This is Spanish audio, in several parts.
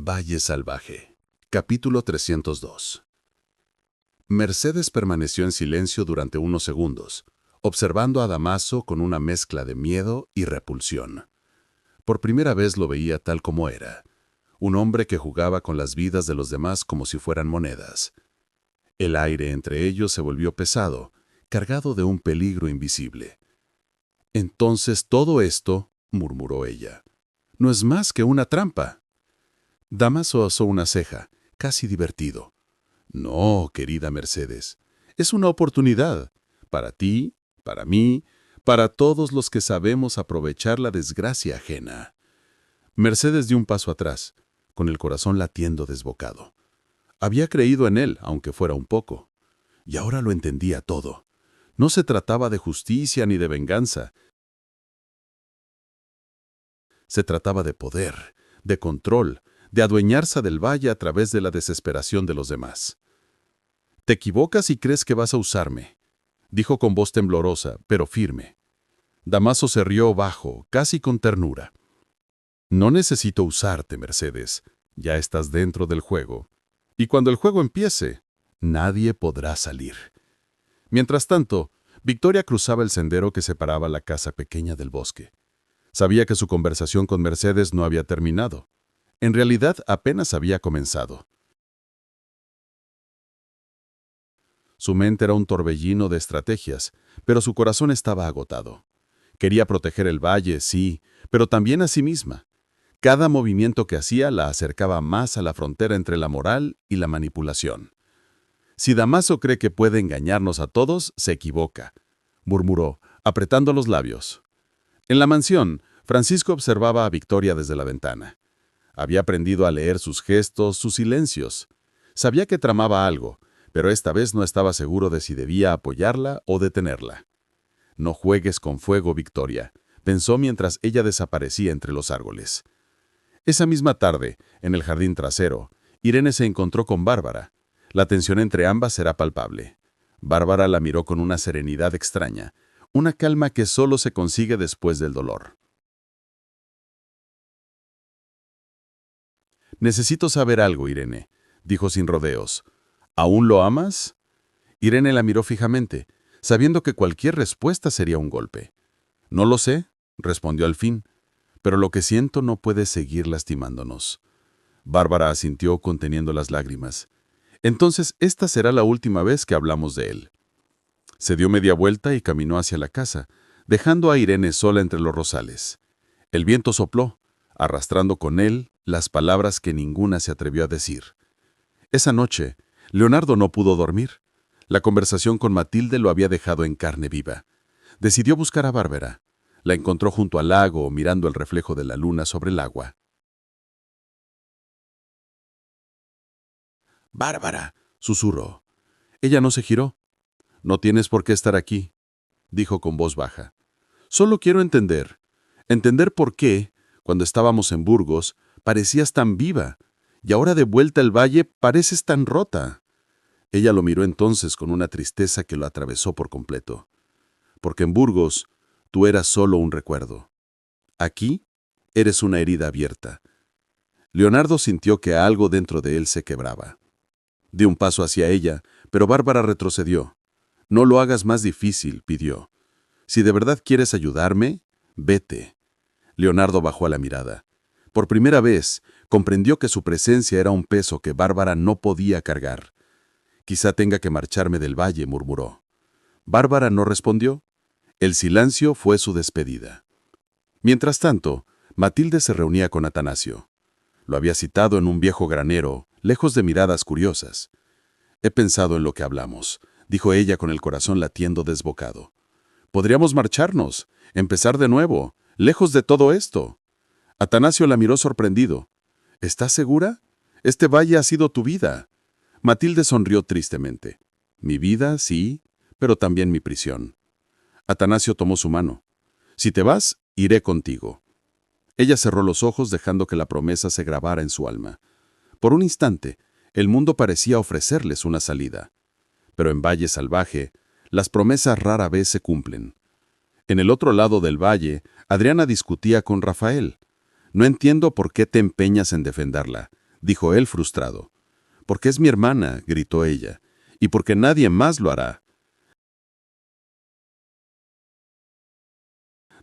Valle Salvaje. Capítulo 302. Mercedes permaneció en silencio durante unos segundos, observando a Damaso con una mezcla de miedo y repulsión. Por primera vez lo veía tal como era, un hombre que jugaba con las vidas de los demás como si fueran monedas. El aire entre ellos se volvió pesado, cargado de un peligro invisible. «Entonces todo esto», murmuró ella, «no es más que una trampa». Damaso alzó una ceja, casi divertido. «No, querida Mercedes, es una oportunidad. Para ti, para mí, para todos los que sabemos aprovechar la desgracia ajena». Mercedes dio un paso atrás, con el corazón latiendo desbocado. Había creído en él, aunque fuera un poco. Y ahora lo entendía todo. No se trataba de justicia ni de venganza. Se trataba de poder, de control, de adueñarse del valle a través de la desesperación de los demás. «Te equivocas y crees que vas a usarme», dijo con voz temblorosa, pero firme. Damaso se rió bajo, casi con ternura. «No necesito usarte, Mercedes. Ya estás dentro del juego. Y cuando el juego empiece, nadie podrá salir». Mientras tanto, Victoria cruzaba el sendero que separaba la casa pequeña del bosque. Sabía que su conversación con Mercedes no había terminado. En realidad, apenas había comenzado. Su mente era un torbellino de estrategias, pero su corazón estaba agotado. Quería proteger el valle, sí, pero también a sí misma. Cada movimiento que hacía la acercaba más a la frontera entre la moral y la manipulación. «Si Damaso cree que puede engañarnos a todos, se equivoca», murmuró, apretando los labios. En la mansión, Francisco observaba a Victoria desde la ventana. Había aprendido a leer sus gestos, sus silencios. Sabía que tramaba algo, pero esta vez no estaba seguro de si debía apoyarla o detenerla. «No juegues con fuego, Victoria», pensó mientras ella desaparecía entre los árboles. Esa misma tarde, en el jardín trasero, Irene se encontró con Bárbara. La tensión entre ambas era palpable. Bárbara la miró con una serenidad extraña, una calma que solo se consigue después del dolor. «Necesito saber algo, Irene», dijo sin rodeos. «¿Aún lo amas?» Irene la miró fijamente, sabiendo que cualquier respuesta sería un golpe. «No lo sé», respondió al fin, «pero lo que siento no puede seguir lastimándonos». Bárbara asintió conteniendo las lágrimas. «Entonces esta será la última vez que hablamos de él». Se dio media vuelta y caminó hacia la casa, dejando a Irene sola entre los rosales. El viento sopló, arrastrando con él las palabras que ninguna se atrevió a decir. Esa noche, Leonardo no pudo dormir. La conversación con Matilde lo había dejado en carne viva. Decidió buscar a Bárbara. La encontró junto al lago, mirando el reflejo de la luna sobre el agua. «Bárbara», susurró. Ella no se giró. «No tienes por qué estar aquí», dijo con voz baja. «Solo quiero entender por qué, cuando estábamos en Burgos, parecías tan viva, y ahora de vuelta al valle pareces tan rota». Ella lo miró entonces con una tristeza que lo atravesó por completo. «Porque en Burgos tú eras solo un recuerdo. Aquí eres una herida abierta». Leonardo sintió que algo dentro de él se quebraba. Dio un paso hacia ella, pero Bárbara retrocedió. «No lo hagas más difícil», pidió. «Si de verdad quieres ayudarme, vete». Leonardo bajó la mirada. Por primera vez, comprendió que su presencia era un peso que Bárbara no podía cargar. «Quizá tenga que marcharme del valle», murmuró. Bárbara no respondió. El silencio fue su despedida. Mientras tanto, Matilde se reunía con Atanasio. Lo había citado en un viejo granero, lejos de miradas curiosas. «He pensado en lo que hablamos», dijo ella con el corazón latiendo desbocado. «Podríamos marcharnos, empezar de nuevo, lejos de todo esto». Atanasio la miró sorprendido. «¿Estás segura? Este valle ha sido tu vida». Matilde sonrió tristemente. «Mi vida, sí, pero también mi prisión». Atanasio tomó su mano. «Si te vas, iré contigo». Ella cerró los ojos dejando que la promesa se grabara en su alma. Por un instante, el mundo parecía ofrecerles una salida. Pero en Valle Salvaje, las promesas rara vez se cumplen. En el otro lado del valle, Adriana discutía con Rafael. «No entiendo por qué te empeñas en defenderla», dijo él frustrado. Porque es mi hermana, gritó ella, y porque nadie más lo hará.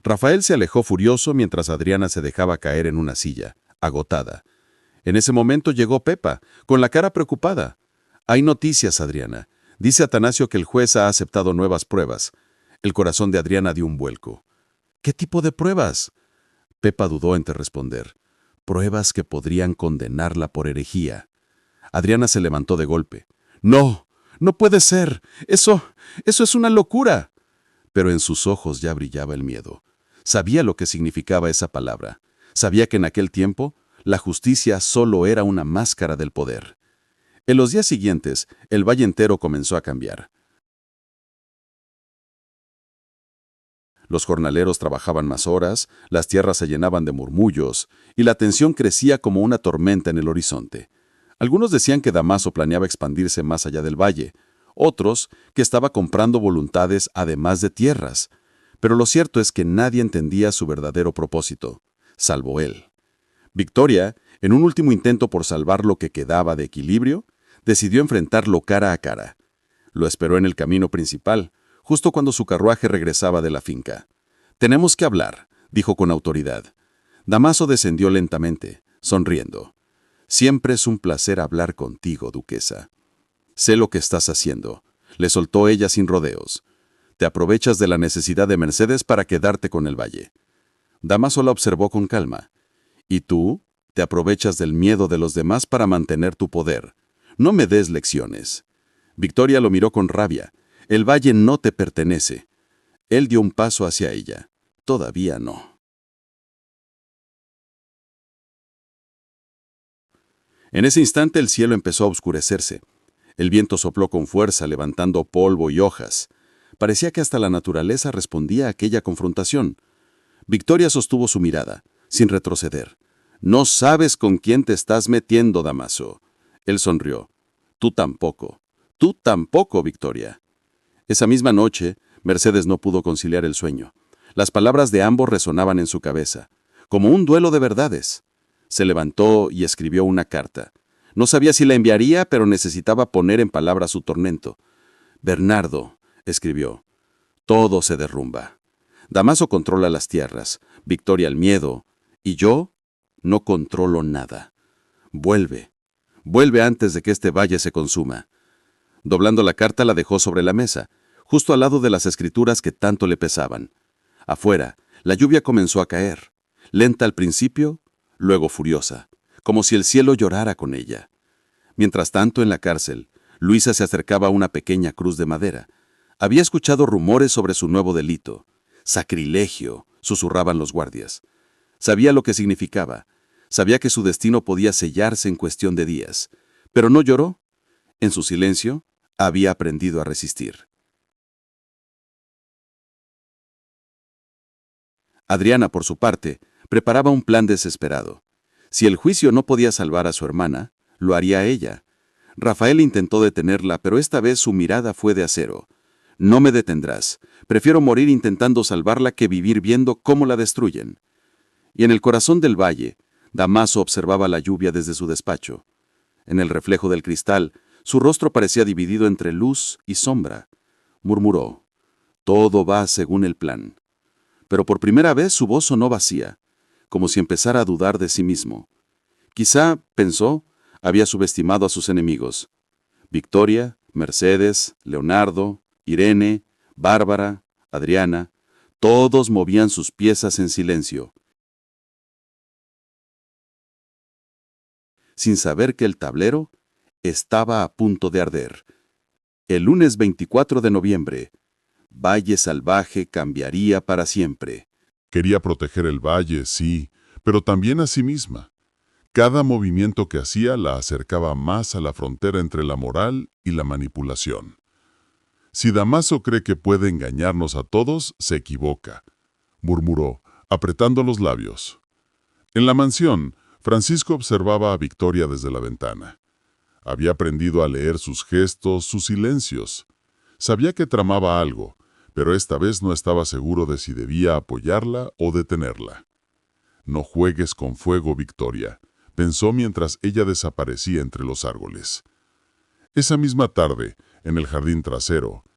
Rafael se alejó furioso mientras Adriana se dejaba caer en una silla, agotada. En ese momento llegó Pepa, con la cara preocupada. Hay noticias, Adriana. Dice Atanasio que el juez ha aceptado nuevas pruebas. El corazón de Adriana dio un vuelco. ¿Qué tipo de pruebas? Pepa dudó entre responder. Pruebas que podrían condenarla por herejía. Adriana se levantó de golpe. ¡No! ¡No puede ser! ¡Eso es una locura! Pero en sus ojos ya brillaba el miedo. Sabía lo que significaba esa palabra. Sabía que en aquel tiempo la justicia solo era una máscara del poder. En los días siguientes, el valle entero comenzó a cambiar. Los jornaleros trabajaban más horas, las tierras se llenaban de murmullos, y la tensión crecía como una tormenta en el horizonte. Algunos decían que Damaso planeaba expandirse más allá del valle, otros que estaba comprando voluntades además de tierras. Pero lo cierto es que nadie entendía su verdadero propósito, salvo él. Victoria, en un último intento por salvar lo que quedaba de equilibrio, decidió enfrentarlo cara a cara. Lo esperó en el camino principal, justo cuando su carruaje regresaba de la finca. «Tenemos que hablar», dijo con autoridad. Damaso descendió lentamente, sonriendo. «Siempre es un placer hablar contigo, duquesa. Sé lo que estás haciendo», le soltó ella sin rodeos. «Te aprovechas de la necesidad de Mercedes para quedarte con el valle». Damaso la observó con calma. «¿Y tú? Te aprovechas del miedo de los demás para mantener tu poder. No me des lecciones». Victoria lo miró con rabia. «El valle no te pertenece». Él dio un paso hacia ella. «Todavía no». En ese instante el cielo empezó a oscurecerse. El viento sopló con fuerza, levantando polvo y hojas. Parecía que hasta la naturaleza respondía a aquella confrontación. Victoria sostuvo su mirada, sin retroceder. «No sabes con quién te estás metiendo, Damaso». Él sonrió. «Tú tampoco. Tú tampoco, Victoria». Esa misma noche, Mercedes no pudo conciliar el sueño. Las palabras de ambos resonaban en su cabeza, como un duelo de verdades. Se levantó y escribió una carta. No sabía si la enviaría, pero necesitaba poner en palabras su tormento. «Bernardo», escribió, «todo se derrumba. Damaso controla las tierras, Victoria el miedo, y yo no controlo nada. Vuelve, vuelve antes de que este valle se consuma». Doblando la carta la dejó sobre la mesa, justo al lado de las escrituras que tanto le pesaban. Afuera, la lluvia comenzó a caer, lenta al principio, luego furiosa, como si el cielo llorara con ella. Mientras tanto, en la cárcel, Luisa se acercaba a una pequeña cruz de madera. Había escuchado rumores sobre su nuevo delito. «Sacrilegio», susurraban los guardias. Sabía lo que significaba. Sabía que su destino podía sellarse en cuestión de días. Pero no lloró. En su silencio, había aprendido a resistir. Adriana, por su parte, preparaba un plan desesperado. Si el juicio no podía salvar a su hermana, lo haría ella. Rafael intentó detenerla, pero esta vez su mirada fue de acero. «No me detendrás. Prefiero morir intentando salvarla que vivir viendo cómo la destruyen». Y en el corazón del valle, Damaso observaba la lluvia desde su despacho. En el reflejo del cristal, su rostro parecía dividido entre luz y sombra. Murmuró: «Todo va según el plan». Pero por primera vez su voz sonó vacía, como si empezara a dudar de sí mismo. Quizá, pensó, había subestimado a sus enemigos. Victoria, Mercedes, Leonardo, Irene, Bárbara, Adriana, todos movían sus piezas en silencio, sin saber que el tablero estaba a punto de arder. El lunes 24 de noviembre, Valle Salvaje cambiaría para siempre. Quería proteger el valle, sí, pero también a sí misma. Cada movimiento que hacía la acercaba más a la frontera entre la moral y la manipulación. Si Damaso cree que puede engañarnos a todos, se equivoca, murmuró, apretando los labios. En la mansión, Francisco observaba a Victoria desde la ventana. Había aprendido a leer sus gestos, sus silencios. Sabía que tramaba algo, pero esta vez no estaba seguro de si debía apoyarla o detenerla. «No juegues con fuego, Victoria», pensó mientras ella desaparecía entre los árboles. Esa misma tarde, en el jardín trasero,